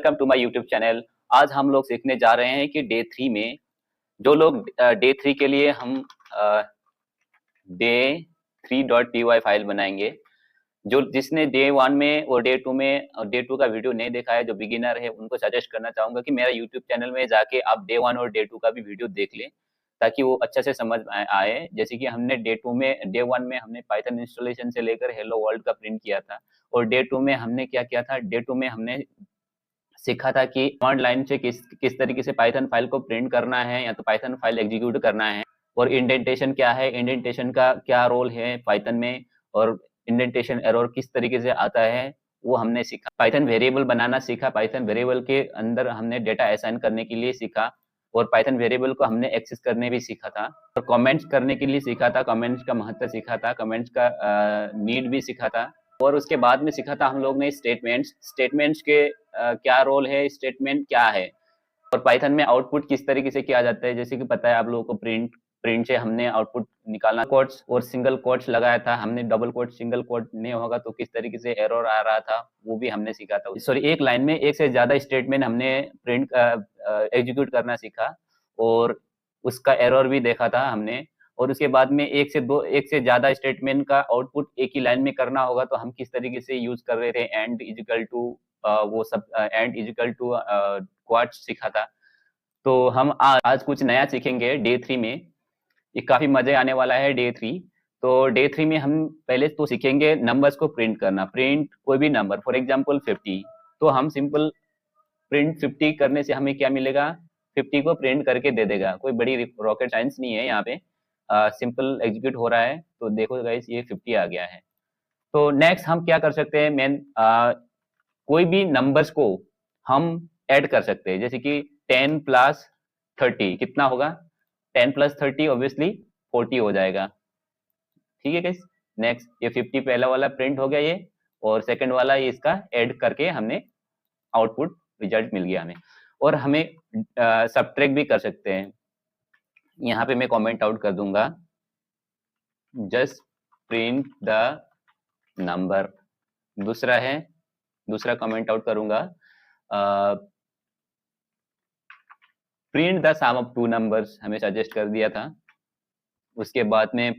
Welcome to my YouTube channel. आज हम लोग सीखने जा रहे हैं कि डे 3 में जो लोग डे 3 के लिए हम डे 3.py फाइल बनाएंगे। जो जिसने डे 1 में और डे 2 में और डे 2 का वीडियो नहीं देखा है, जो बिगिनर है, उनको सजेस्ट करना चाहूंगा कि मेरा यूट्यूब चैनल में जाके आप डे 1 और डे 2 का भी वीडियो देख लें, ताकि वो अच्छे से समझ आए। जैसे कि हमने डे 1 में हमने पाइथन इंस्टॉलेशन से लेकर हेलो वर्ल्ड का प्रिंट किया था, और डे 2 में हमने क्या किया था, डे 2 में हमने सीखा था कि कमांड लाइन से किस तरीके से पाइथन फाइल को प्रिंट करना है या तो पाइथन फाइल एग्जीक्यूट करना है, और इंडेंटेशन क्या है, इंडेंटेशन का क्या रोल है पाइथन में, और इंडेंटेशन एरर किस तरीके से आता है वो हमने सीखा। पाइथन वेरिएबल बनाना सीखा, पाइथन वेरिएबल के अंदर हमने डेटा असाइन करने के लिए सीखा, और पाइथन वेरिएबल को हमने एक्सेस करने भी सीखा था, और कमेंट्स करने के लिए सीखा था, कमेंट्स का महत्व सीखा था, कमेंट्स का नीड भी सीखा था। और उसके बाद में सीखा था हम लोग ने स्टेटमेंट्स के क्या रोल है, स्टेटमेंट क्या है, और पाइथन में आउटपुट किस तरीके से किया जाता है। जैसे कि पता है आप लोगों को, प्रिंट से हमने आउटपुट निकालना, कोट्स और सिंगल कोट्स लगाया था हमने, डबल कोट सिंगल कोट नहीं होगा तो किस तरीके से एरर आ रहा था वो भी हमने सीखा था। सॉरी, एक लाइन में एक से ज्यादा स्टेटमेंट हमने प्रिंट एग्जीक्यूट करना सीखा, और उसका एरर भी देखा था हमने। और उसके बाद में एक से ज्यादा स्टेटमेंट का आउटपुट एक ही लाइन में करना होगा तो हम किस तरीके से यूज कर रहे थे, एंड इजिकल टू वो सब, एंड इजिकल टू क्वाट सीखा था। तो हम आज कुछ नया सीखेंगे डे 3 में। ये काफी मजे आने वाला है डे 3। तो डे 3 में हम पहले तो सीखेंगे नंबर्स को प्रिंट करना, प्रिंट कोई भी नंबर, फॉर एग्जांपल 50। तो हम सिंपल प्रिंट 50 करने से हमें क्या मिलेगा, 50 को प्रिंट करके दे देगा। कोई बड़ी रॉकेट साइंस नहीं है यहाँ पे, सिंपल एग्जीक्यूट हो रहा है। तो देखो गाइस, ये 50 आ गया है। तो नेक्स्ट हम क्या कर सकते हैं, कोई भी नंबर्स को हम ऐड कर सकते हैं। जैसे कि 10 प्लस 30 कितना होगा, 10 प्लस 30 ऑब्वियसली 40 हो जाएगा। ठीक है गाइस। नेक्स्ट, ये 50 पहला वाला प्रिंट हो गया ये, और सेकंड वाला ये इसका ऐड करके हमने आउटपुट रिजल्ट मिल गया हमें। और हमें सबट्रैक्ट भी कर सकते हैं। यहाँ पे मैं कमेंट आउट कर दूंगा, जस्ट प्रिंट द नंबर। दूसरा कमेंट आउट करूंगा, print the sum of two numbers हमें सजेस्ट कर दिया था। उसके बाद में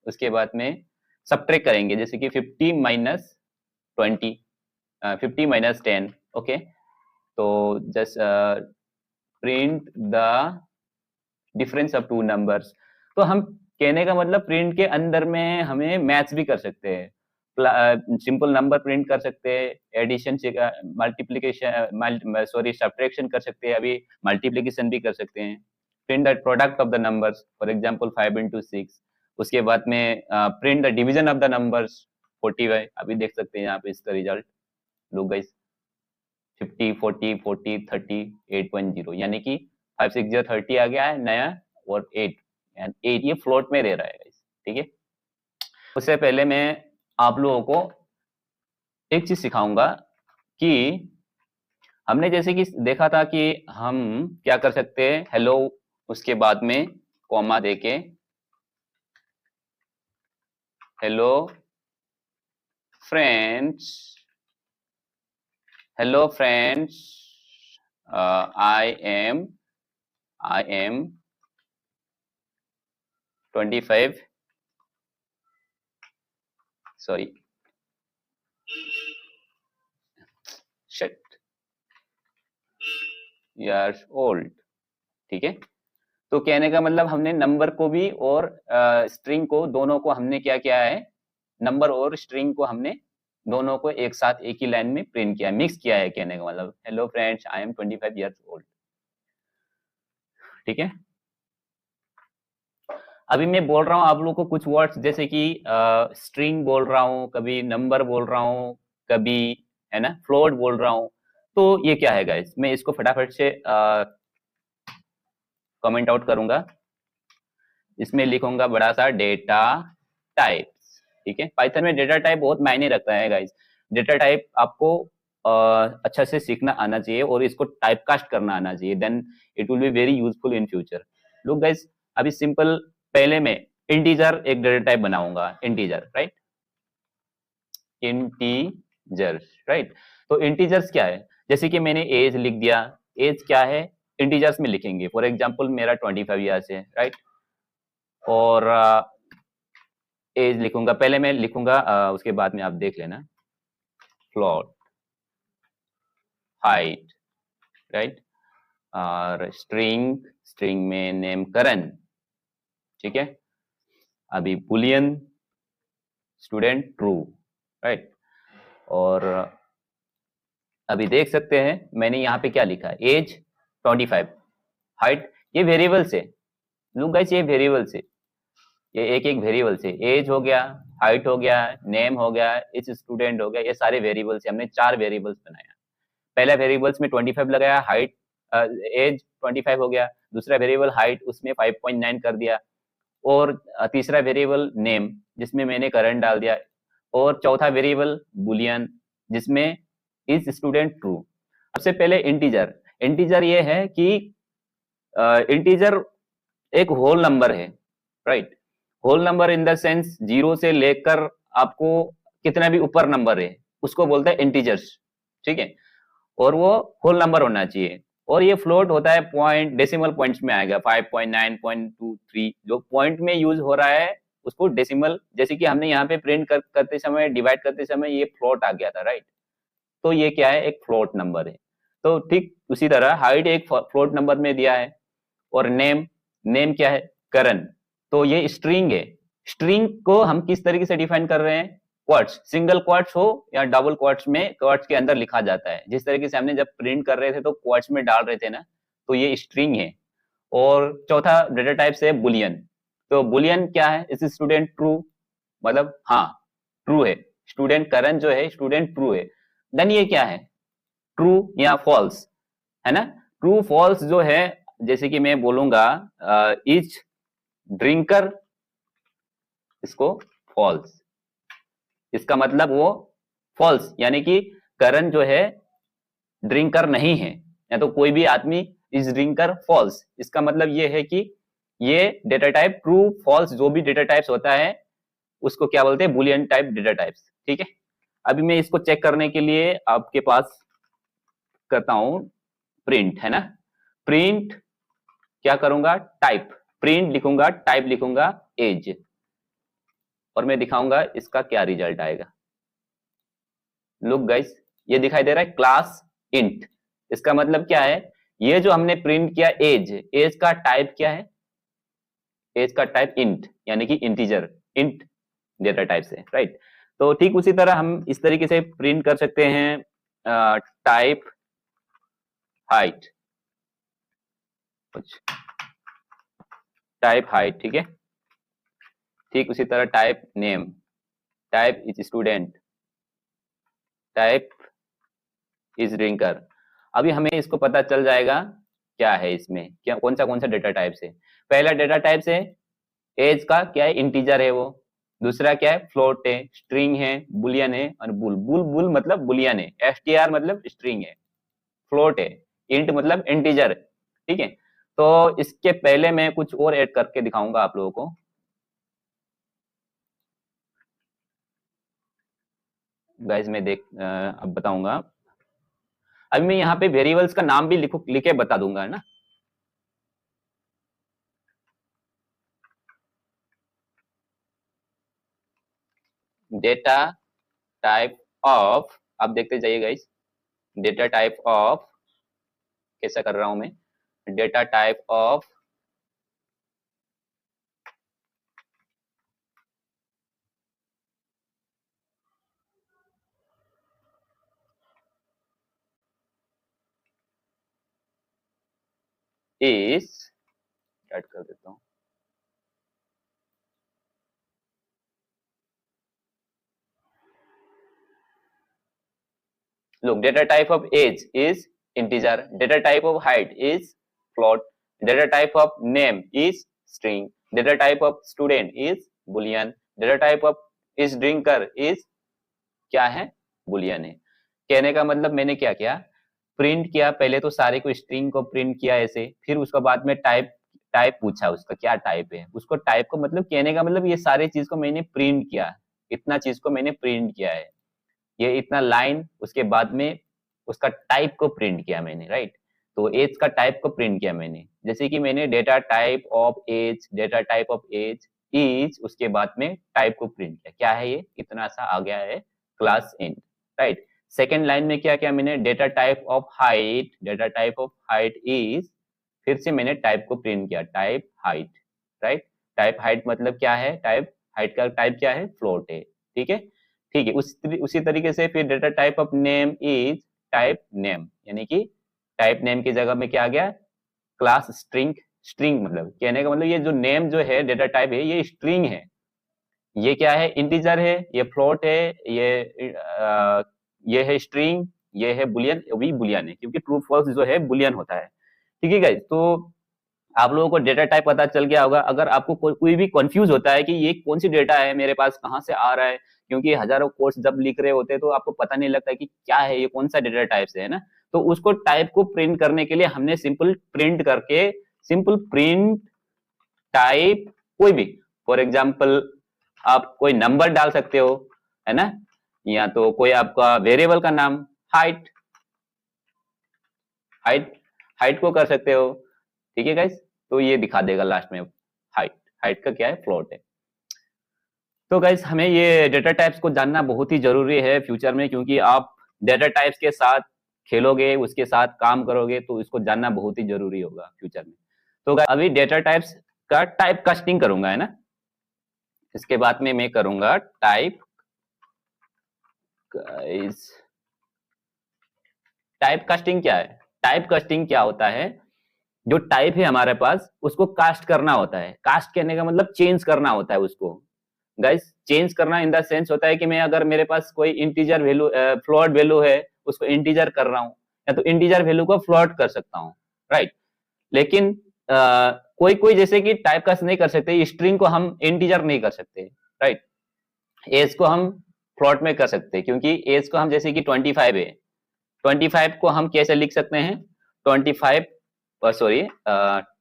उसके बाद में सबट्रैक्ट करेंगे, जैसे कि 50 माइनस 20, 50 माइनस 10। ओके, तो just print the difference of two numbers. तो हम कहने का मतलब, प्रिंट के अंदर में हमें मैच भी कर सकते हैं, सिंपल नंबर प्रिंट कर सकते हैं, एडिशन, मल्टीप्लीकेशन, सॉरी सब्ट्रैक्शन कर सकते हैं, अभी मल्टीप्लीकेशन भी कर सकते हैं। Print the product of the numbers, for example 5 into 6। उसके बाद में print the division of the numbers 45। अभी देख सकते हैं यहाँ पे इसका रिजल्ट, लुक गाइस, 50, 40, 40, 30, 8.0, यानी कि 5 6 0 30 आ गया है नया, और 8 ये फ्लोट में दे रहा है गाइस। ठीक है। उससे पहले मैं आप लोगों को एक चीज सिखाऊंगा कि हमने जैसे कि देखा था कि हम क्या कर सकते हैं, हेलो, उसके बाद में कॉमा देके, hello friends, hello friends, I am 25, sorry shit years old। ठीक है। तो कहने का मतलब, हमने नंबर को भी और स्ट्रिंग को, दोनों को हमने क्या किया है, नंबर और स्ट्रिंग को हमने दोनों को एक साथ एक ही लाइन में प्रिंट किया, मिक्स किया है। कहने का मतलब, hello friends, I am 25 years old। ठीक है। अभी मैं बोल रहा हूँ आप लोगों को कुछ वर्ड्स, जैसे कि स्ट्रिंग बोल रहा हूँ, कभी नंबर बोल रहा हूँ, कभी है ना फ्लोट बोल रहा हूँ। तो ये क्या है गाइस, मैं इसको फटाफट से कमेंट आउट करूंगा। इसमें लिखूंगा बड़ा सा डेटा टाइप्स। ठीक है। पाइथन में डेटा टाइप बहुत मायने रखता है गाइस। डेटा टाइप आपको अच्छा से सीखना आना चाहिए, और इसको टाइपकास्ट करना आना चाहिए, then it will be very useful in future. Look guys, अभी सिंपल, पहले मैं इंटीजर एक डेटा टाइप बनाऊंगा, इंटीजर, राइट, इंटीजर, राइट। तो इंटीजर्स क्या है, जैसे कि मैंने एज लिख दिया, एज क्या है इंटीजर्स में लिखेंगे, फॉर एग्जांपल मेरा 25 ईयर्स है, राइट, और एज लिखूंगा, पहले मैं लिखूंगा, उसके बाद में आप देख लेना, फ्लोट, हाइट, राइट, और स्ट्रिंग, स्ट्रिंग में नेम करण, ठीक है, अभी बुलियन स्टूडेंट ट्रू, राइट, और अभी देख सकते हैं मैंने यहाँ पे क्या लिखा है, एज 25, हाइट, ये वेरिएबल्स है, लुक गाइस ये वेरिएबल्स है, ये एक एक वेरिएबल से, एज हो गया, हाइट हो गया, नेम हो गया, इस स्टूडेंट हो गया, ये सारे वेरिएबल्स है, हमने 4 वेरिएबल्स बनाया, पहला वेरिएबल्स में 25 लगाया, हाइट एज 25 हो गया, दूसरा वेरिएबल हाइट उसमें 5.9 कर दिया, और तीसरा वेरिएबल नेम जिसमें मैंने करंट डाल दिया, और चौथा वेरिएबल बुलियन जिसमें इज स्टूडेंट ट्रू। सबसे पहले इंटीजर, इंटीजर ये है कि इंटीजर एक होल नंबर है, right, whole number in the sense 0 से लेकर आपको कितना भी ऊपर नंबर है उसको बोलते हैं इंटीजर्स, ठीक है, और वो होल नंबर होना चाहिए, और ये फ्लोट होता है पॉइंट, डेसिमल पॉइंट्स में आएगा, 5.9.23 जो पॉइंट में यूज हो रहा है उसको डेसिमल, जैसे कि हमने यहाँ पे प्रिंट करते समय, डिवाइड करते समय ये फ्लोट आ गया था, राइट, तो ये क्या है, एक फ्लोट नंबर है। तो ठीक उसी तरह हाइट एक फ्लोट नंबर में दिया है, और नेम, नेम क्या है, करण, तो ये स्ट्रिंग है, स्ट्रिंग को हम किस तरीके से डिफाइन कर रहे हैं, क्वार्ट्स, सिंगल क्वार्ट्स हो या डबल क्वार्ट्स में, क्वार्ट्स के अंदर लिखा जाता है, जिस तरीके से हमने जब प्रिंट कर रहे थे तो क्वार्ट्स में डाल रहे थे ना, तो ये स्ट्रिंग है। और चौथा डेटा टाइप से बुलियन, तो बुलियन क्या है, इस स्टूडेंट ट्रू, मतलब हाँ ट्रू है, स्टूडेंट करण जो है स्टूडेंट ट्रू है, देन ये क्या है, ट्रू या फॉल्स, है ना, ट्रू फॉल्स जो है, जैसे कि मैं बोलूंगा इज ड्रिंकर, इसको फॉल्स, इसका मतलब वो फॉल्स, यानी कि करण जो है ड्रिंकर नहीं है, या तो कोई भी आदमी इज ड्रिंकर फॉल्स, इसका मतलब ये है कि ये डेटा टाइप ट्रू फॉल्स जो भी डेटा टाइप्स होता है उसको क्या बोलते हैं, बुलियन टाइप डेटा टाइप्स, ठीक है। अभी मैं इसको चेक करने के लिए आपके पास करता हूं प्रिंट, है ना, प्रिंट क्या करूंगा, टाइप, प्रिंट लिखूंगा, टाइप लिखूंगा एज, और मैं दिखाऊंगा इसका क्या रिजल्ट आएगा। लुक गाइस ये दिखाई दे रहा है क्लास इंट, इसका मतलब क्या है, ये जो हमने प्रिंट किया एज, एज का टाइप क्या है, एज का टाइप इंट, यानी कि इंटीजर, इंट डेटा टाइप से, राइट। तो ठीक उसी तरह हम इस तरीके से प्रिंट कर सकते हैं टाइप हाइट, कुछ टाइप हाइट, ठीक है, ठीक उसी तरह type name, type is student, type is drinker. अभी हमें इसको पता चल जाएगा क्या है इसमें, क्या कौन सा डेटा टाइप है। पहला डेटा टाइप है एज का क्या है, इंटीजर है वो, दूसरा क्या है, फ्लोट है, स्ट्रिंग है, बुलियन है, और बुल बुल बुल मतलब बुलियन है, एसटीआर मतलब स्ट्रिंग है, फ्लोट है, इंट मतलब इंटीजर, ठीक है। तो इसके पहले मैं कुछ और ऐड करके दिखाऊंगा आप लोगों को, गाइस मैं अब बताऊंगा। अभी मैं यहाँ पे वेरिएबल्स का नाम भी लिखे बता दूंगा, है ना, डेटा टाइप ऑफ, आप देखते जाइए गाइस, डेटा टाइप ऑफ, कैसा कर रहा हूं मैं, data type of is, add कर देता हूं, look data type of age is integer, data type of height is float, data type of name is string, data type of student is boolean, data type of is drinker is क्या है, boolean है। कहने का मतलब मैंने क्या किया, print किया, पहले तो सारे को स्ट्रिंग को प्रिंट किया ऐसे, फिर उसके बाद में टाइप, टाइप पूछा उसका क्या टाइप है, उसको टाइप को मतलब कहने का मतलब ये सारे चीज को मैंने प्रिंट किया, इतना चीज को मैंने प्रिंट किया है, ये इतना लाइन, उसके बाद में उसका टाइप को प्रिंट किया मैंने, राइट। तो एज का टाइप को प्रिंट किया मैंने, जैसे कि मैंने data type of age, data type of age is, उसके बाद में टाइप को प्रिंट किया। क्या है ये, इतना सा आ गया है class int, right. Second line में क्या किया मैंने, data type of height, data type of height is, फिर से मैंने टाइप को प्रिंट किया, type height, right. Type height मतलब क्या है, टाइप हाइट का टाइप क्या है, फ्लोट है, ठीक है। ठीक है, उसी तरीके से फिर data type of name is type name, यानी कि टाइप नेम की जगह में क्या आ गया, क्लास स्ट्रिंग। स्ट्रिंग मतलब कहने का मतलब ये जो नेम जो है डेटा टाइप है ये स्ट्रिंग है, ये क्या है, इंटीजर है, ये फ्लोट है, ये है स्ट्रिंग, ये है बुलियन, भी बुलियन है क्योंकि ट्रू फॉल्स जो है बुलियन होता है, ठीक है गाइस। तो आप लोगों को डेटा टाइप पता चल गया होगा। अगर आपको कोई भी कंफ्यूज होता है कि ये कौन सी डेटा है मेरे पास, कहाँ से आ रहा है, क्योंकि हजारों कोड्स जब लिख रहे होते हैं तो आपको पता नहीं लगता कि क्या है ये, कौन सा डेटा टाइप से है ना। तो उसको टाइप को प्रिंट करने के लिए हमने सिंपल प्रिंट करके, सिंपल प्रिंट टाइप कोई भी, फॉर एग्जाम्पल आप कोई नंबर डाल सकते हो, है ना, या तो कोई आपका वेरिएबल का नाम, हाइट, हाइट, हाइट को कर सकते हो, ठीक है गाइस। तो ये दिखा देगा लास्ट में हाइट, हाइट का क्या है, फ्लोट है। तो गाइस हमें ये डेटा टाइप्स को जानना बहुत ही जरूरी है फ्यूचर में, क्योंकि आप डेटा टाइप्स के साथ खेलोगे, उसके साथ काम करोगे, तो इसको जानना बहुत ही जरूरी होगा फ्यूचर में। तो गाइस अभी डेटा टाइप्स का टाइप कास्टिंग करूंगा, है ना। इसके बाद में मैं करूंगा टाइप, टाइप कास्टिंग क्या है, टाइप कास्टिंग क्या होता है, जो टाइप है हमारे पास उसको कास्ट करना होता है। कास्ट करने का मतलब चेंज करना होता है उसको गाइस। चेंज करना इन द सेंस होता है कि मैं अगर मेरे पास कोई इंटीजर वैल्यू, फ्लोट वैल्यू है, उसको इंटीजर कर रहा हूं, या तो इंटीजर वैल्यू को फ्लोट कर सकता हूं, राइट। लेकिन कोई कोई जैसे कि टाइप कास्ट नहीं कर सकते, स्ट्रिंग को हम इंटीजर नहीं कर सकते, राइट। एज को हम फ्लोट में कर सकते हैं, क्योंकि एज को हम जैसे कि 25 है, 25 को हम कैसे लिख सकते हैं, 25 सॉरी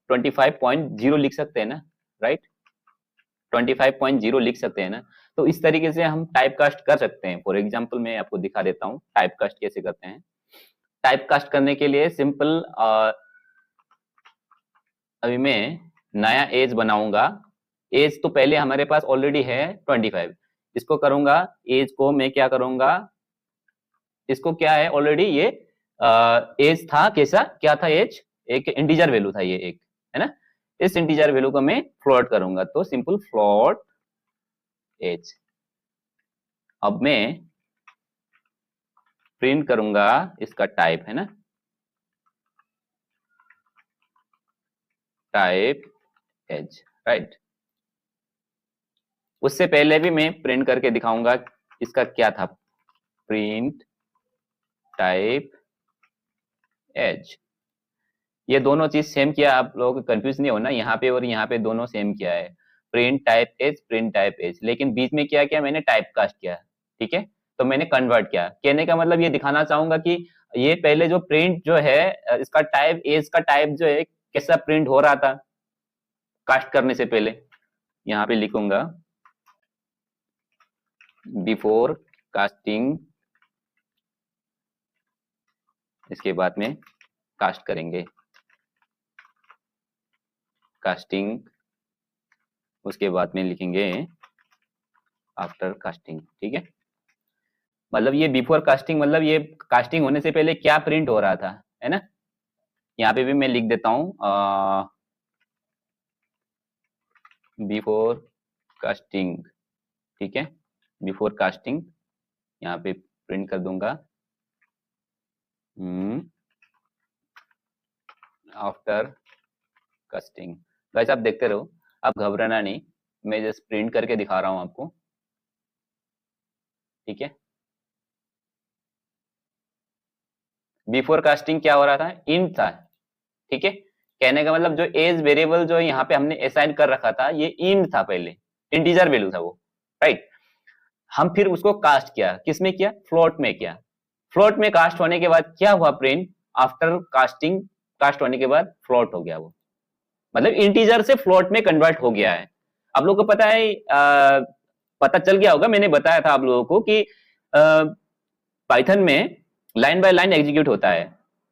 25.0 लिख सकते हैं ना, राइट, 25.0 लिख सकते हैं ना। तो इस तरीके से हम टाइप कास्ट कर सकते हैं। फॉर एग्जाम्पल मैं आपको दिखा देता हूँ टाइप कास्ट कैसे करते हैं। टाइप कास्ट करने के लिए सिंपल अभी मैं नया एज बनाऊंगा। एज तो पहले हमारे पास ऑलरेडी है 25, इसको करूंगा, एज को मैं क्या करूंगा, इसको क्या है ऑलरेडी ये एज था, कैसा क्या था एज, एक इंटीजर वैल्यू था ये एक, है ना। इस इंटीजर वैल्यू को मैं फ्लोट करूंगा, तो सिंपल फ्लोट एज। अब मैं प्रिंट करूंगा इसका टाइप, है ना, टाइप एज, राइट। उससे पहले भी मैं प्रिंट करके दिखाऊंगा इसका क्या था, प्रिंट टाइप एज। ये दोनों चीज सेम किया, आप लोग कंफ्यूज नहीं होना, यहाँ पे और यहाँ पे दोनों सेम किया है, print type age, print type age. लेकिन बीच में क्या किया मैंने, टाइप कास्ट किया, ठीक है। तो मैंने कन्वर्ट किया, कहने का मतलब ये दिखाना चाहूंगा कि ये पहले जो प्रिंट जो है, इसका टाइप एज का टाइप जो है कैसा प्रिंट हो रहा था कास्ट करने से पहले, यहाँ पे लिखूंगा बिफोर कास्टिंग, इसके बाद में कास्ट करेंगे, कास्टिंग, उसके बाद में लिखेंगे आफ्टर कास्टिंग, ठीक है। मतलब ये बिफोर कास्टिंग मतलब ये कास्टिंग होने से पहले क्या प्रिंट हो रहा था, है ना। यहाँ पे भी मैं लिख देता हूँ बिफोर कास्टिंग, ठीक है, बिफोर कास्टिंग, यहाँ पे प्रिंट कर दूंगा आफ्टर कास्टिंग। गाइस आप देखते रहो, आप घबराना नहीं, मैं जस्ट प्रिंट करके दिखा रहा हूँ आपको, ठीक है। बिफोर कास्टिंग क्या हो रहा था, इंट था, ठीक है। कहने का मतलब जो एज वेरिएबल जो यहाँ पे हमने असाइन कर रखा था ये इंट था, पहले इंटीजर वैल्यू था वो, राइट। हम फिर उसको कास्ट किया, किसमें किया, फ्लोट में किया। फ्लोट में कास्ट होने के बाद क्या हुआ, प्रिंट आफ्टर कास्टिंग, कास्ट होने के बाद फ्लोट हो गया वो, मतलब इंटीजर से फ्लोट में कन्वर्ट हो गया है। आप लोगों को पता है, पता चल गया होगा, मैंने बताया था आप लोगों को कि पाइथन में लाइन बाय लाइन एग्जीक्यूट होता है।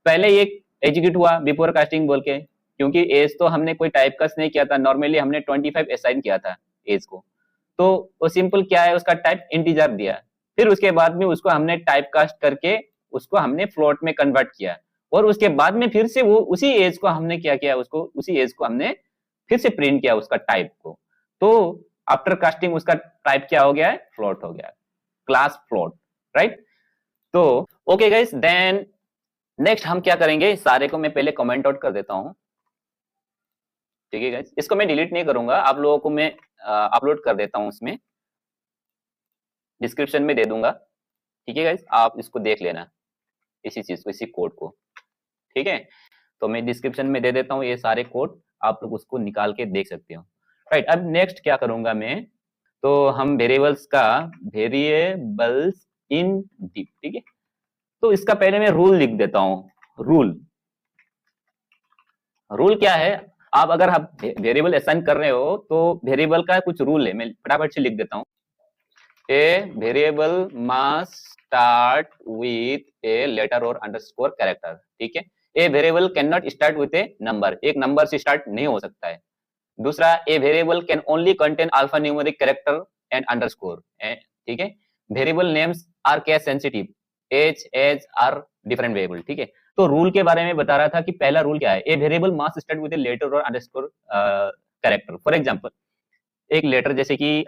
पहले ये एग्जीक्यूट हुआ बिफोर कास्टिंग बोल के, क्योंकि एज तो हमने कोई टाइप कास्ट नहीं किया था, नॉर्मली हमने 25 असाइन किया था एज को, तो वो सिंपल क्या है उसका टाइप इंटीजर दिया। फिर उसके बाद में उसको हमने टाइप कास्ट करके उसको हमने फ्लोट में कन्वर्ट किया, और उसके बाद में फिर से वो उसी एज को हमने क्या किया, उसको उसी एज को हमने फिर से प्रिंट किया उसका टाइप को। तो आफ्टर कास्टिंग उसका टाइप क्या हो गया है, फ्लोट हो गया, क्लास फ्लोट, राइट। तो ओके गाइस, देन नेक्स्ट हम क्या करेंगे, सारे को मैं पहले कमेंट आउट कर देता हूं, ठीक है गाइस। इसको मैं डिलीट नहीं करूंगा, आप लोगों को मैं अपलोड कर देता हूं, इसमें डिस्क्रिप्शन में दे दूंगा, ठीक है गाइस, आप इसको देख लेना, इसी चीज को, इसी कोड को, ठीक है। तो मैं डिस्क्रिप्शन में दे देता हूँ ये सारे कोड, आप लोग उसको निकाल के देख सकते हो, राइट। अब नेक्स्ट क्या करूंगा मैं, तो हम वेरिएबल्स का, वेरिएबल्स इन डीप, ठीक है। तो इसका पहले मैं रूल लिख देता हूं। रूल, रूल क्या है, आप अगर आप वेरिएबल असाइन कर रहे हो तो वेरिएबल का कुछ रूल है, मैं फटाफट से लिख देता हूं। A variable must start with a letter or underscore character, ठीक है। A variable can not start with a number, एक नंबर से स्टार्ट नहीं हो सकता है। दूसरा, a variable can only contain alpha numeric character and underscore, ठीक है। Variable names are case sensitive, age are different variable, ठीक है। तो रूल के बारे में बता रहा था कि पहला रूल क्या है, a variable must start with a letter और अंडरस्कोर कैरेक्टर। फॉर एग्जांपल, एक लेटर जैसे कि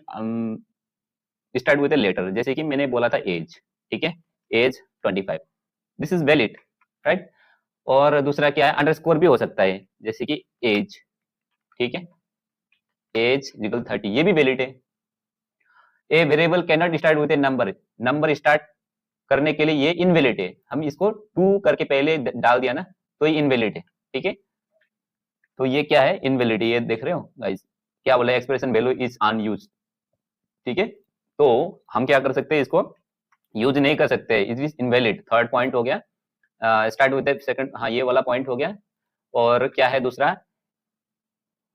स्टार्ट विद ए लेटर, जैसे कि मैंने बोला था एज, ठीक है, age 25, this is valid, right. और दूसरा क्या है, अंडरस्कोर भी हो सकता है, जैसे कि एज, ठीक है, एज इक्वल 30, ये भी वैलिड है। A variable can not start with A number, number start करने के लिए ये इनवैलिड है, हम इसको 2 करके पहले डाल दिया ना, तो ये इनवैलिड है, ठीक है। तो ये क्या है, इनवैलिड, ये देख रहे हो गाइस, क्या बोला, एक्सप्रेशन वैल्यू इज अनयूज्ड, ठीक है। तो हम क्या कर सकते हैं, इसको यूज नहीं कर सकते, it is invalid, third point हो गया। स्टार्ट विद सेकंड, हाँ ये वाला पॉइंट हो गया। और क्या है दूसरा,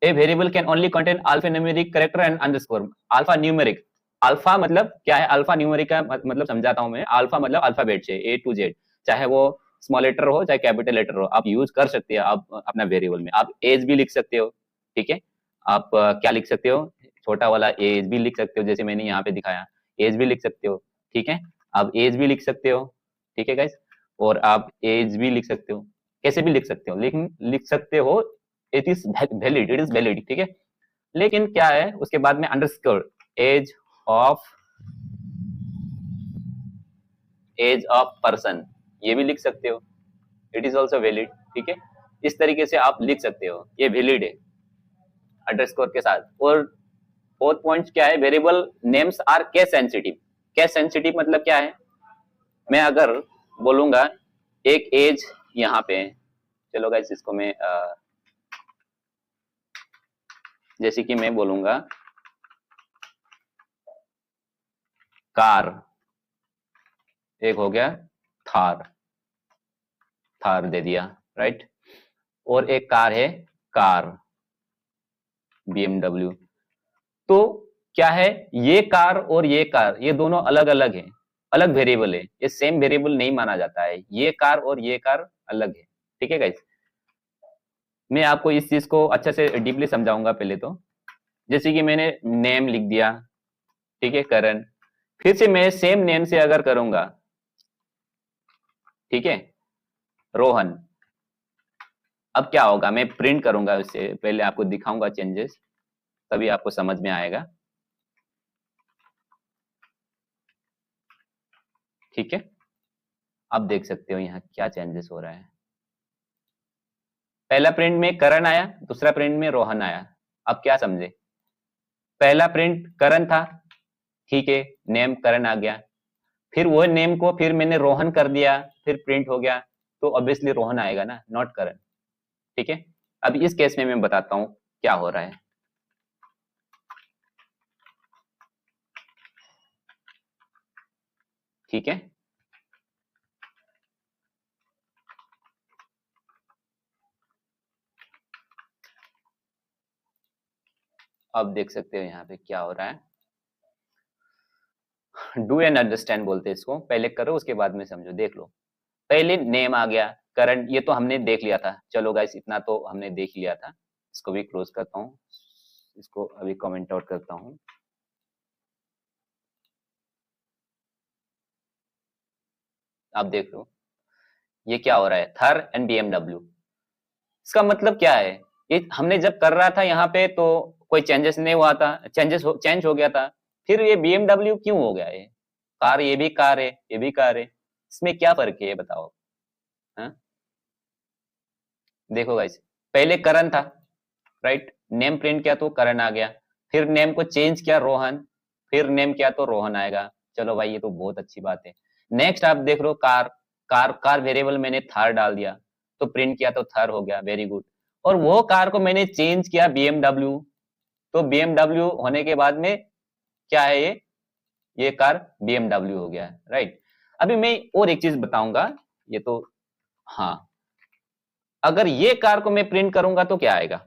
a variable can only contain alpha numeric character and underscore. Alpha numeric, alpha मतलब क्या है, अल्फा न्यूमेरिक का मतलब समझाता हूं मैं। अल्फा मतलब अल्फाबेट से ए टू जेड, चाहे वो स्मॉल लेटर हो चाहे कैपिटल लेटर हो, आप यूज कर सकते हैं आप अपना वेरिएबल में। आप एज भी लिख सकते हो, ठीक है। आप क्या लिख सकते हो, छोटा वाला एज भी लिख सकते हो, जैसे मैंने यहाँ पे दिखाया, एज भी लिख सकते हो, ठीक है। आप एज भी लिख सकते हो, ठीक है गाइस। और आप एज भी लिख सकते हो, कैसे भी लिख सकते हो, लेकिन लिख सकते हो, it is valid, it is valid, ठीक है। लेकिन क्या है उसके बाद में underscore, age of, age of person, ये भी लिख सकते हो, इट इज ऑल्सो वैलिड, ठीक है। इस तरीके से आप लिख सकते हो, ये वैलिड है अंडरस्कोर के साथ। और फोर्थ पॉइंट क्या है, variable names are case sensitive. Case sensitive मतलब क्या है, मैं अगर बोलूंगा एक एज यहाँ पे, चलो गाइस इसको मैं जैसे कि मैं बोलूंगा कार, एक हो गया थार, थार दे दिया, राइट। और एक कार है कार, BMW। तो क्या है, ये कार और ये कार, ये दोनों अलग अलग है, अलग वेरिएबल है, ये सेम वेरिएबल नहीं माना जाता है, ये कार और ये कार अलग है, ठीक है गाइस। मैं आपको इस चीज को अच्छे से डीपली समझाऊंगा। पहले तो जैसे कि मैंने नेम लिख दिया, ठीक है, करण, फिर से मैं सेम नेम से अगर करूंगा, ठीक है, रोहन, अब क्या होगा, मैं प्रिंट करूंगा, उससे पहले आपको दिखाऊंगा चेंजेस, तभी आपको समझ में आएगा, ठीक है। आप देख सकते हो यहाँ क्या चेंजेस हो रहा है। पहला प्रिंट में करण आया, दूसरा प्रिंट में रोहन आया। अब क्या समझे, पहला प्रिंट करण था, ठीक है, नेम करण आ गया, फिर वो नेम को फिर मैंने रोहन कर दिया, फिर प्रिंट हो गया, तो ऑब्वियसली रोहन आएगा ना, नॉट करण, ठीक है। अब इस केस में मैं बताता हूं क्या हो रहा है, ठीक है। अब देख सकते हो यहाँ पे क्या हो रहा है, डू एंड अंडरस्टैंड बोलते हैं इसको, पहले करो उसके बाद में समझो। देख लो, पहले नेम आ गया, करंट ये तो हमने देख लिया था। चलो गाइस इतना तो हमने देख लिया था। इसको भी क्लोज करता हूँ, इसको अभी कमेंट आउट करता हूँ। आप देख लो ये क्या हो रहा है, थर एंड BMW। इसका मतलब क्या है, ये हमने जब कर रहा था यहाँ पे तो कोई चेंजेस नहीं हुआ था, चेंज हो गया था। फिर ये BMW क्यों हो गया? ये कार, ये भी कार है, ये भी कार है, इसमें क्या फर्क है ये बताओ। हाँ? देखो गाइस, पहले करण था, राइट, नेम प्रिंट किया तो करण आ गया, फिर नेम को चेंज किया रोहन, फिर नेम किया तो रोहन आएगा। चलो भाई ये तो बहुत अच्छी बात है। नेक्स्ट आप देख लो, कार, कार वेरिएबल मैंने थार डाल दिया तो प्रिंट किया तो थर हो गया, वेरी गुड। और वो कार को मैंने चेंज किया BMW, तो BMW होने के बाद में क्या है, ये कार BMW हो गया, राइट। अभी मैं और एक चीज बताऊंगा, ये तो हाँ, अगर ये कार को मैं प्रिंट करूंगा तो क्या आएगा,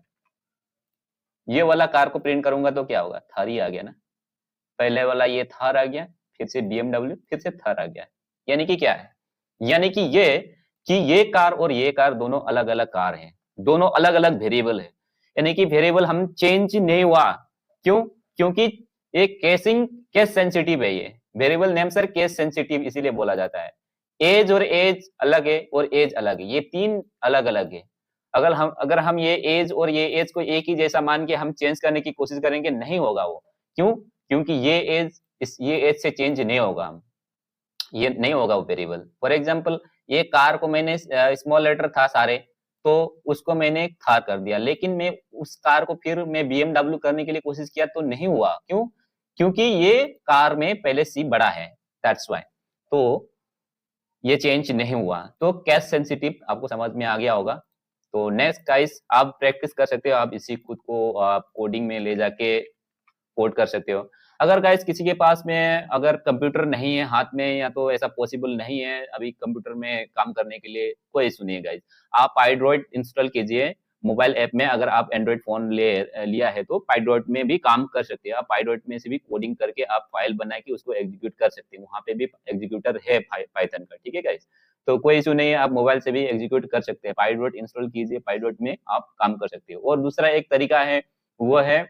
ये वाला कार को प्रिंट करूंगा तो क्या होगा, थर ही आ गया ना। पहले वाला ये थर आ गया, फिर से BMW, फिर से थर आ गया। यानी कि क्या है, यानी कि ये कार और ये कार दोनों अलग अलग कार हैं, दोनों अलग अलग वेरिएबल है। यानी कि वेरिएबल हम चेंज नहीं हुआ, क्यों? क्योंकि एक केस सेंसिटिव है, ये variable name sir case sensitive इसीलिए बोला जाता है। एज और एज अलग है और एज अलग है, ये तीन अलग अलग है। अगर हम ये एज और ये एज को एक ही जैसा मान के हम चेंज करने की कोशिश करेंगे, नहीं होगा वो। क्यों? क्योंकि ये एज से चेंज नहीं होगा, हम ये नहीं होगा वो वेरिएबल। फॉर एग्जांपल, ये कार को मैंने स्मॉल लेटर था सारे, तो उसको मैंने थार कर दिया, लेकिन मैं उस कार को फिर मैं BMW करने के लिए कोशिश किया तो नहीं हुआ। क्यों? क्योंकि ये कार में पहले सी बड़ा है, दैट्स वाई। तो ये चेंज नहीं हुआ। तो केस सेंसिटिव आपको समझ में आ गया होगा। तो नेक्स्ट गाइस, आप प्रैक्टिस कर सकते हो, आप इसी खुद को आप कोडिंग में ले जाके कोड कर सकते हो। अगर गाइस किसी के पास में अगर कंप्यूटर नहीं है हाथ में, या तो ऐसा पॉसिबल नहीं है अभी कंप्यूटर में काम करने के लिए, कोई सुनिए गाइस, आप पाइड्रॉइड इंस्टॉल कीजिए मोबाइल ऐप में। अगर आप एंड्रॉइड फोन लिया है तो पाइड्रॉइड में भी काम कर सकते हैं आप, पाइड्रॉइड में से भी कोडिंग करके आप फाइल बना के उसको एग्जीक्यूट कर सकते हैं, वहां पे भी एग्जीक्यूटर है पाइथन का, ठीक है गाइस। तो कोई इशू नहीं है, आप मोबाइल से भी एग्जीक्यूट कर सकते हैं, पाइड्रॉइड इंस्टॉल कीजिए, पाइड्रॉइड में आप काम कर सकते हो। और दूसरा एक तरीका है, वो है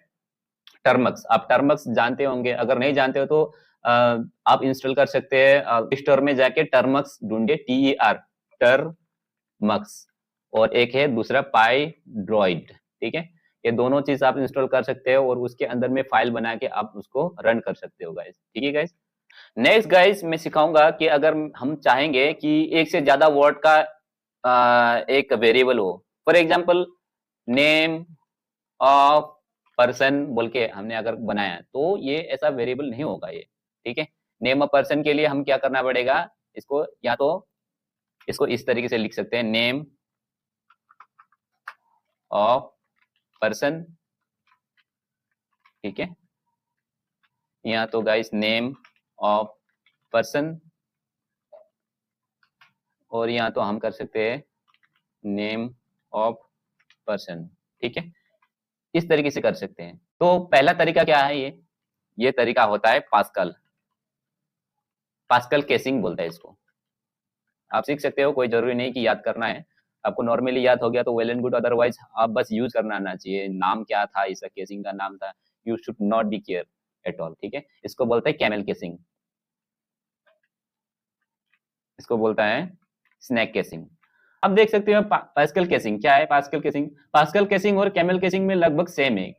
टर्मक्स। आप टर्मक्स जानते होंगे, अगर नहीं जानते हो तो आप इंस्टॉल कर सकते हैं स्टोर में जाके, टर्मक्स ढूंढिए, TER टर्मक्स। और एक है दूसरा पाइड्रॉइड, ठीक है। ये दोनों चीज आप इंस्टॉल कर सकते हो और उसके अंदर में फाइल बना के आप उसको रन कर सकते हो गाइस, ठीक है गाइस। नेक्स्ट गाइस मैं सिखाऊंगा कि अगर हम चाहेंगे कि एक से ज्यादा वर्ड का एक वेरिएबल हो, for example name of person बोल के हमने अगर बनाया, तो ये ऐसा वेरिएबल नहीं होगा ये, ठीक है। नेम ऑफ पर्सन के लिए हम क्या करना पड़ेगा, इसको या तो इसको इस तरीके से लिख सकते हैं, नेम ऑफ पर्सन, ठीक है। या तो गाइस नेम ऑफ पर्सन, और या तो हम कर सकते हैं नेम ऑफ पर्सन, ठीक है। इस तरीके से कर सकते हैं। तो पहला तरीका क्या है, ये तरीका होता है पास्कल, पास्कल केसिंग बोलता है इसको। आप सीख सकते हो, कोई जरूरी नहीं कि याद करना है, आपको नॉर्मली याद हो गया तो वेल एंड गुड, अदरवाइज आप बस यूज करना आना चाहिए। नाम क्या था इसका, केसिंग का नाम था, you should not be care at all, ठीक है। इसको बोलते हैं कैमल केसिंग, इसको बोलता है स्नैक केसिंग। अब देख सकते हो पास्कल केसिंग क्या है। पास्कल केसिंग और कैमल केसिंग में लगभग सेम है।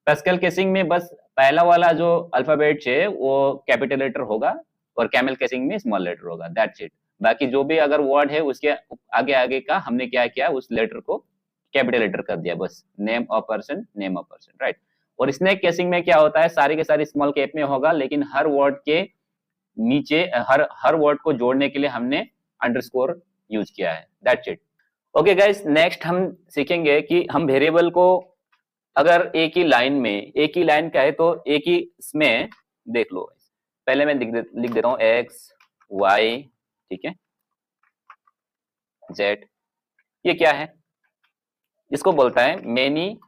पास्कल केसिंग में बस पहला वाला जो अल्फाबेट है वो कैपिटल लेटर होगा, और कैमल केसिंग में स्मॉल लेटर होगा, दैट्स इट। बाकी जो भी अगर वर्ड है उसके आगे आगे का हमने क्या किया, उस लेटर को कैपिटल लेटर कर दिया, बस name of person, name of person, right. और स्नैक केसिंग में क्या होता है, सारी के सारी स्मॉल कैप में होगा, लेकिन हर वर्ड के नीचे हर वर्ड को जोड़ने के लिए हमने अंडरस्कोर यूज किया है, that's it. Okay guys, next हम सीखेंगे कि हम वेरिएबल को अगर एक ही लाइन में, एक ही लाइन का है तो एक ही इसमें देख लो। पहले मैं लिख देता हूं एक्स वाई, ठीक है, जेड। ये क्या है, इसको बोलता है many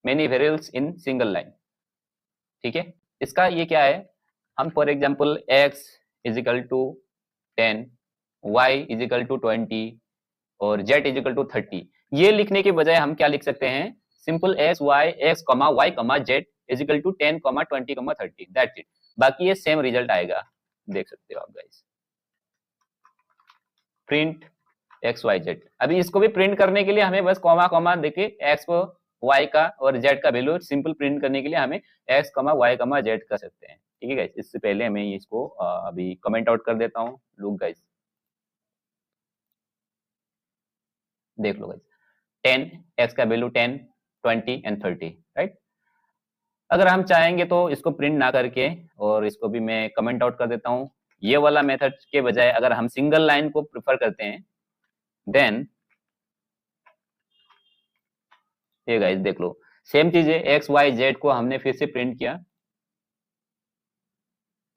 variables in single line. ठीक है। इसका ये क्या है, हम for example x is equal to 10, y is equal to 20 और z इज इक्वल टू 30, ये लिखने के बजाय हम क्या लिख सकते हैं, सिंपल x कमा y कमा z इज इक्वल टू 10 कमा 20 कमा 30, दैट्स इट। बाकी ये सेम रिजल्ट आएगा, देख सकते हो आप guys. Print x y z, अभी इसको भी प्रिंट करने के लिए हमें बस कॉमा कॉमा देके एक्स को वाई का और जेड का वैल्यू सिंपल प्रिंट करने के लिए हमें एक्स कमा वाई कमा जेड कर सकते हैं। ठीक है गाइस, इससे पहले मैं इसको अभी कमेंट आउट कर देता हूँ। लुक गाइस, देख लो गाइस, 10 एक्स का वैल्यू 10 20 एंड 30, राइट। अगर हम चाहेंगे तो इसको प्रिंट ना करके, और इसको भी मैं कमेंट आउट कर देता हूँ, ये वाला मेथड के बजाय अगर हम सिंगल लाइन को प्रेफर करते हैं, देन ये गाइस देख लो, सेम चीज है, एक्स वाई जेड को हमने फिर से प्रिंट किया,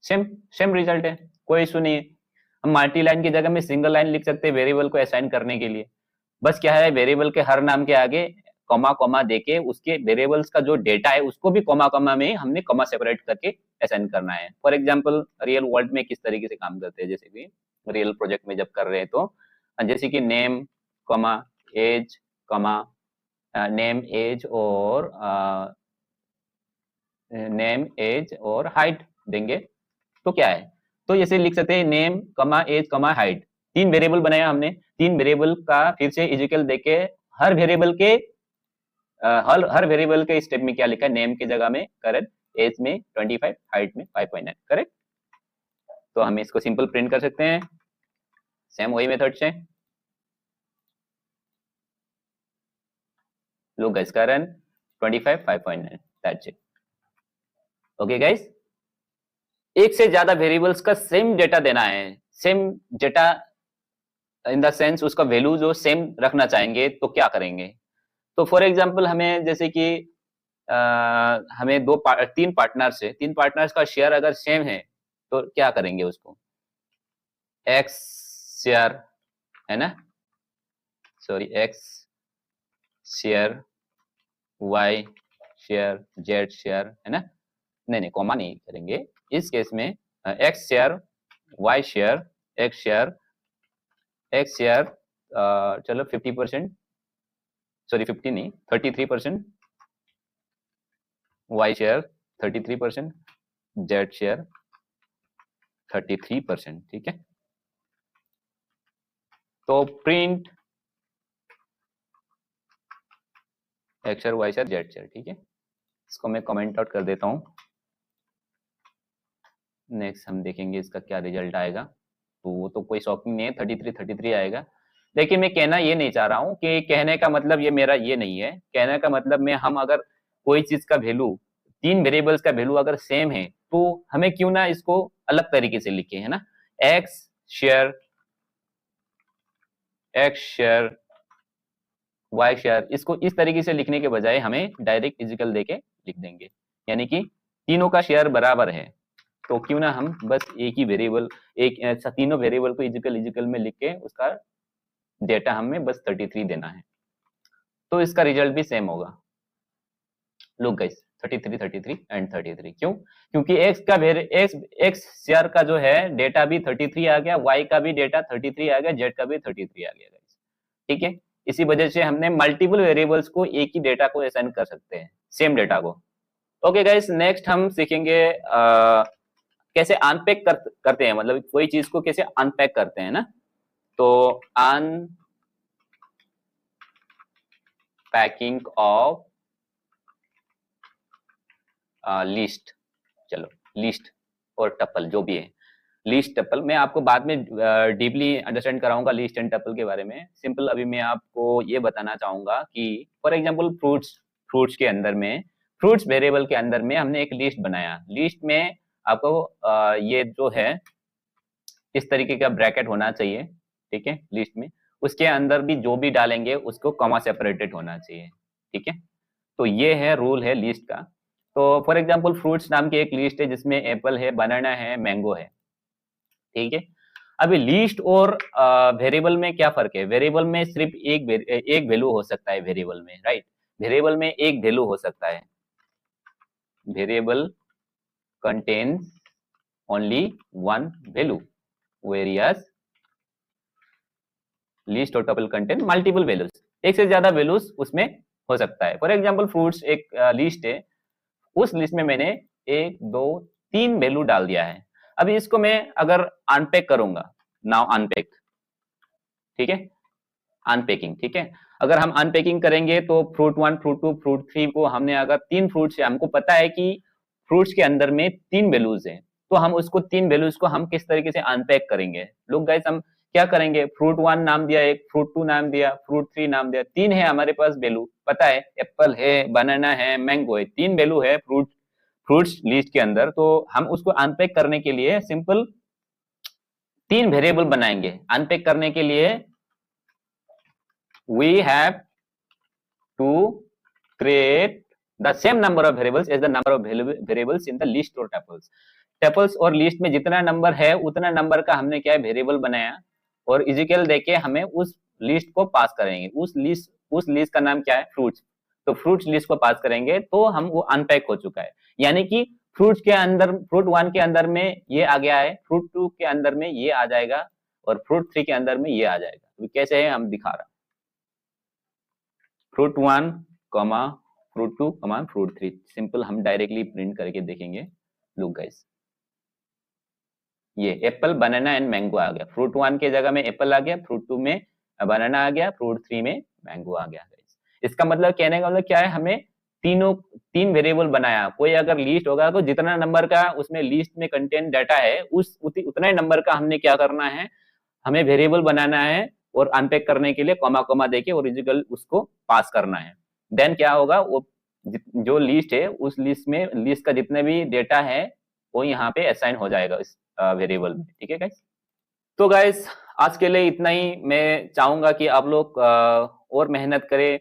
सेम सेम रिजल्ट है, कोई इशू नहीं है। हम मल्टी लाइन की जगह में सिंगल लाइन लिख सकते हैं वेरिएबल को असाइन करने के लिए। बस क्या है, वेरिएबल के हर नाम के आगे कॉमा कॉमा देके उसके वेरिएबल्स का जो डेटा है उसको भी कॉमा कॉमा में हमने कॉमा सेपरेट करके असाइन करना है। फॉर एग्जांपल रियल वर्ल्ड में किस तरीके से काम करते हैं, जैसे कि रियल प्रोजेक्ट में जब कर रहे हैं तो जैसे कि name comma age comma name age और नेम एज और हाइट देंगे तो क्या है, तो जैसे लिख सकते हैं नेम कमा एज कमा हाइट, तीन वेरिएबल बनाया हमने, तीन वेरिएबल का फिर से इजिकल देके हर वेरिएबल के हर वेरिएबल के स्टेप में क्या लिखा है, नेम की जगह में करेक्ट, एज में 25, हाइट में 5.9, करेक्ट। तो हम इसको सिंपल प्रिंट कर सकते हैं सेम वही मेथड से। Look guys, current 25 5.9, that's it. Okay guys, एक से ज्यादा वेरिएबल्स का सेम डेटा देना है, same data in the sense उसका वैल्यू जो सेम रखना चाहेंगे तो क्या करेंगे। तो फॉर एग्जांपल हमें जैसे कि हमें तीन पार्टनर्स है, तीन पार्टनर्स का शेयर अगर सेम है तो क्या करेंगे, उसको एक्स शेयर है ना, sorry x share y share z share है ना, नहीं कॉमा नहीं करेंगे इस केस में, x share y share x share चलो 50%, सॉरी 50 नहीं 33%, वाई शेयर 33%, जेड शेयर 33%, ठीक है। तो print x share y share z share, ठीक है। इसको मैं कमेंट आउट कर देता हूँ। नेक्स्ट हम देखेंगे इसका क्या रिजल्ट आएगा, तो वो तो कोई शॉकिंग नहीं है, 33 आएगा। लेकिन मैं कहना ये नहीं चाह रहा हूँ कि कहने का मतलब ये मेरा ये नहीं है, कहने का मतलब में हम अगर कोई चीज का वैल्यू, तीन वेरिएबल्स का वैल्यू अगर सेम है तो हमें क्यों ना इसको अलग तरीके से लिखे, है ना। एक्स शेयर वाई शेयर, इसको इस तरीके से लिखने के बजाय हमें डायरेक्ट इजिकल देके लिख देंगे, यानी कि तीनों का शेयर बराबर है, तो क्यों ना हम बस एक ही वेरिएबल, एक तीनों वेरिएबल को इजिकल में लिख के उसका डेटा हमें बस 33 देना है, तो इसका रिजल्ट भी सेम होगा। लुक गाइस, 33 एंड 33, क्यों, क्योंकि एक्स शेयर का जो है डेटा भी 33 आ गया, वाई का भी डेटा 33 आ गया, जेड का भी 33 आ गया गाइस, ठीक है। इसी वजह से हमने मल्टीपल वेरिएबल्स को एक ही डेटा को असाइन कर सकते हैं, सेम डेटा को। ओके गाइस, नेक्स्ट हम सीखेंगे कैसे अनपैक करते हैं, मतलब कोई चीज को कैसे अनपैक करते हैं ना। तो अनपैकिंग ऑफ लिस्ट, चलो लिस्ट और टपल जो भी है, लिस्ट टपल मैं आपको बाद में डीपली अंडरस्टैंड कराऊंगा लिस्ट एंड टपल के बारे में। सिंपल अभी मैं आपको ये बताना चाहूंगा कि फॉर एग्जांपल फ्रूट्स के अंदर में, फ्रूट्स वेरिएबल के अंदर में हमने एक लिस्ट बनाया, लिस्ट में आपको ये जो है इस तरीके का ब्रैकेट होना चाहिए, ठीक है। लिस्ट में उसके अंदर भी जो भी डालेंगे उसको कॉमा सेपरेटेड होना चाहिए, ठीक है। तो ये है रूल है लिस्ट का। तो फॉर एग्जांपल फ्रूट्स नाम की एक लिस्ट है जिसमें एप्पल है, बनाना है, मैंगो है, ठीक है। अभी लिस्ट और वेरिएबल में क्या फर्क है, वेरिएबल में सिर्फ एक वैल्यू हो सकता है वेरिएबल में, राइट, वेरिएबल में एक वैल्यू हो सकता है, variable contains only one value, whereas list और टपल कंटेन मल्टीपल वैल्यूज, एक से ज्यादा वैल्यूज उसमें हो सकता है। फॉर एग्जांपल फ्रूट्स एक लिस्ट है, उस लिस्ट में मैंने 1 2 3 वैल्यू डाल दिया है। अभी इसको मैं अगर अनपैक करूंगा, नाउ अनपैक, ठीक है, अनपैकिंग, ठीक है। अगर हम अनपैकिंग करेंगे तो फ्रूट 1 फ्रूट 2 फ्रूट 3 को हमने अगर 3 फ्रूट्स है, हमको पता है कि फ्रूट्स के अंदर में 3 वैल्यूज है, तो हम उसको 3 वैल्यूज को हम किस तरीके से अनपैक करेंगे। लोग गाइस हम क्या करेंगे, फ्रूट 1 नाम दिया, एक फ्रूट 2 नाम दिया, फ्रूट 3 नाम दिया, 3 है हमारे पास वैल्यू, पता है एप्पल है, बनाना है, मैंगो है, 3 वैल्यू है फ्रूट्स लिस्ट के अंदर। तो हम उसको अनपैक करने के लिए सिंपल 3 वेरिएबल बनाएंगे। अनपैक करने के लिए we have to create the same number of variables as the number of variables in the list or tuples। Tuples और लिस्ट में जितना नंबर है उतना नंबर का हमने क्या है वेरिएबल बनाया, और इजिकल देके हमें उस लिस्ट को पास करेंगे। उस लिस्ट का नाम क्या है, फ्रूट्स। तो फ्रूट्स लिस्ट को पास करेंगे तो हम वो अनपैक हो चुका है, यानी कि फ्रूट्स के अंदर फ्रूट 1 के अंदर में ये आ गया है, फ्रूट 2 के अंदर में ये आ जाएगा, और फ्रूट 3 के अंदर में ये आ जाएगा। तो कैसे है हम दिखा रहा, fruit 1 comma fruit 2 comma fruit 3, simple हम डायरेक्टली प्रिंट करके देखेंगे। लुक गाइस, ये एप्पल बनाना एंड मैंगो आ गया, फ्रूट 1 के जगह में एप्पल आ गया, फ्रूट 2 में बनाना आ गया, फ्रूट 3 में मैंगो आ गया। इसका मतलब कहने का मतलब क्या है, हमें 3 वेरिएबल बनाया। कोई अगर लिस्ट होगा तो जितना नंबर का उसमें लिस्ट में कंटेंट डाटा है उतना ही नंबर का हमने क्या करना है, हमें वेरिएबल बनाना है, और अनपैक करने के लिए कॉमा कॉमा देके ओरिजिनल उसको पास करना है। देन क्या होगा, वो जो लिस्ट है उस लिस्ट का जितने भी डेटा है वो यहाँ पे असाइन हो जाएगा इस वेरिएबल में, ठीक है गाइस। तो गाइस आज के लिए इतना ही। मैं चाहूंगा कि आप लोग और मेहनत करें,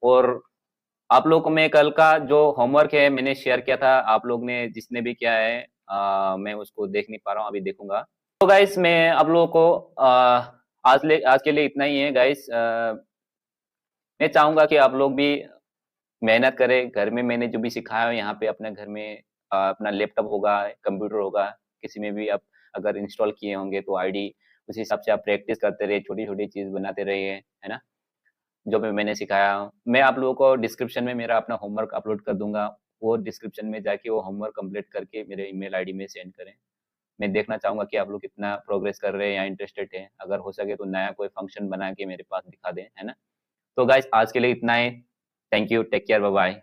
और आप लोग को मैं कल का जो होमवर्क है मैंने शेयर किया था, आप लोग ने जिसने भी किया है मैं उसको देख नहीं पा रहा हूँ, अभी देखूंगा। तो गाइस मैं आप लोगों को आज के लिए इतना ही है गाइस। मैं चाहूंगा कि आप लोग भी मेहनत करें। घर में मैंने जो भी सिखाया है यहाँ पे अपने घर में अपना लैपटॉप होगा, कंप्यूटर होगा, किसी में भी आप अगर इंस्टॉल किए होंगे तो आईडी, उस हिसाब से आप प्रैक्टिस करते रहिए, छोटी छोटी चीज बनाते रहिए, है ना। जो भी मैंने सिखाया, मैं आप लोगों को डिस्क्रिप्शन में मेरा अपना होमवर्क अपलोड कर दूंगा, वो डिस्क्रिप्शन में जाके वो होमवर्क कंप्लीट करके मेरे ईमेल आईडी में सेंड करें। मैं देखना चाहूंगा कि आप लोग कितना प्रोग्रेस कर रहे हैं या इंटरेस्टेड है। अगर हो सके तो नया कोई फंक्शन बना के मेरे पास दिखा दें, है ना। तो गाइस आज के लिए इतना ही। Thank you, take care, bye bye.